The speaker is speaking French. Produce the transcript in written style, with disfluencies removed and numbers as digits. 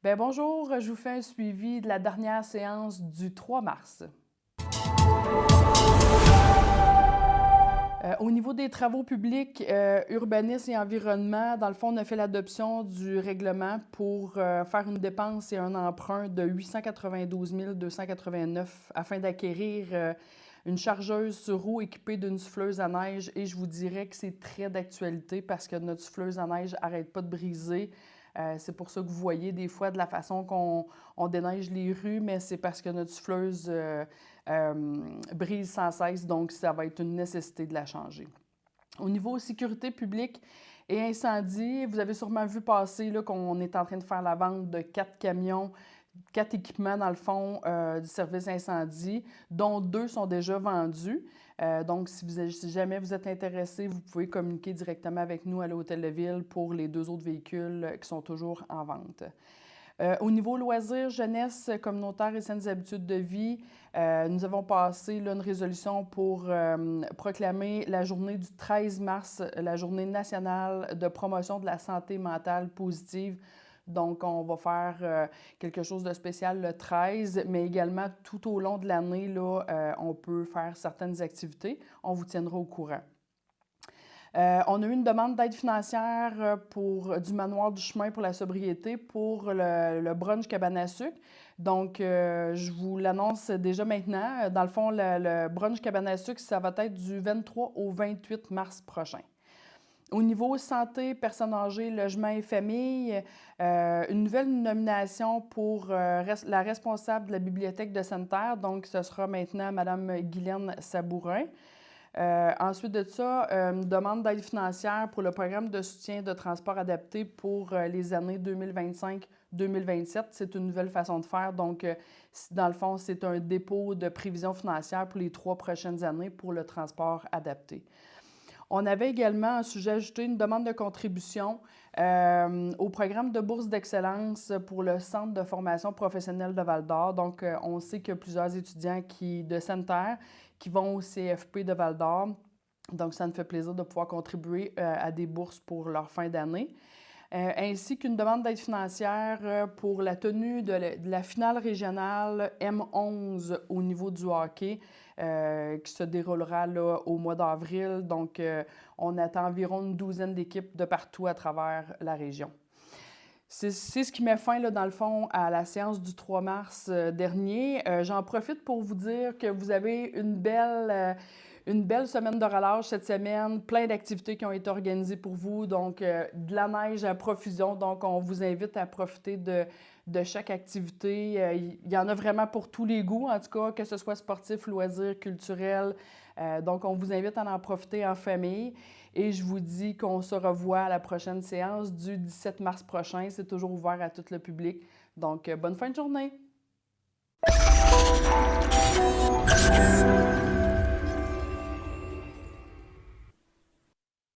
Bien, bonjour, je vous fais un suivi de la dernière séance du 3 mars. Au niveau des travaux publics, urbanisme et environnement, dans le fond, on a fait l'adoption du règlement pour faire une dépense et un emprunt de 892 289 afin d'acquérir une chargeuse sur roue équipée d'une souffleuse à neige. Et je vous dirais que c'est très d'actualité parce que notre souffleuse à neige n'arrête pas de briser. C'est pour ça que vous voyez des fois de la façon qu'on déneige les rues, mais c'est parce que notre souffleuse brise sans cesse, donc ça va être une nécessité de la changer. Au niveau sécurité publique et incendie, vous avez sûrement vu passer là, qu'on est en train de faire la vente de 4 camions, 4 équipements dans le fond du service incendie, dont 2 sont déjà vendus. Donc, si jamais vous êtes intéressé, vous pouvez communiquer directement avec nous à l'Hôtel de Ville pour les 2 autres véhicules qui sont toujours en vente. Au niveau loisirs, jeunesse, communautaire et saines habitudes de vie, nous avons passé là, une résolution pour proclamer la journée du 13 mars, la journée nationale de promotion de la santé mentale positive. Donc, on va faire quelque chose de spécial le 13, mais également tout au long de l'année, là, on peut faire certaines activités. On vous tiendra au courant. On a eu une demande d'aide financière du Manoir du chemin pour la sobriété pour le brunch cabane à sucre. Donc, je vous l'annonce déjà maintenant. Dans le fond, le brunch cabane à sucre, ça va être du 23 au 28 mars prochain. Au niveau santé, personnes âgées, logement et famille, une nouvelle nomination pour la responsable de la bibliothèque de Sainte-Terre. Donc, ce sera maintenant Mme Guylaine Sabourin. Ensuite de ça, une demande d'aide financière pour le programme de soutien de transport adapté pour les années 2025-2027. C'est une nouvelle façon de faire. Donc, dans le fond, c'est un dépôt de prévision financière pour les 3 prochaines années pour le transport adapté. On avait également, un sujet ajouté, une demande de contribution au programme de bourse d'excellence pour le Centre de formation professionnelle de Val-d'Or. Donc, on sait qu'il y a plusieurs étudiants de Sainte-Terre qui vont au CFP de Val-d'Or. Donc, ça nous fait plaisir de pouvoir contribuer à des bourses pour leur fin d'année. Ainsi qu'une demande d'aide financière pour la tenue de la finale régionale M11 au niveau du hockey qui se déroulera là, au mois d'avril. Donc, on attend environ une douzaine d'équipes de partout à travers la région. C'est ce qui met fin, là, dans le fond, à la séance du 3 mars dernier. J'en profite pour vous dire que vous avez une belle semaine de relâche cette semaine, plein d'activités qui ont été organisées pour vous, donc de la neige à profusion. Donc, on vous invite à profiter de chaque activité. Il y en a vraiment pour tous les goûts, en tout cas, que ce soit sportif, loisirs, culturel. Donc, on vous invite à en profiter en famille. Et je vous dis qu'on se revoit à la prochaine séance du 17 mars prochain. C'est toujours ouvert à tout le public. Donc, bonne fin de journée!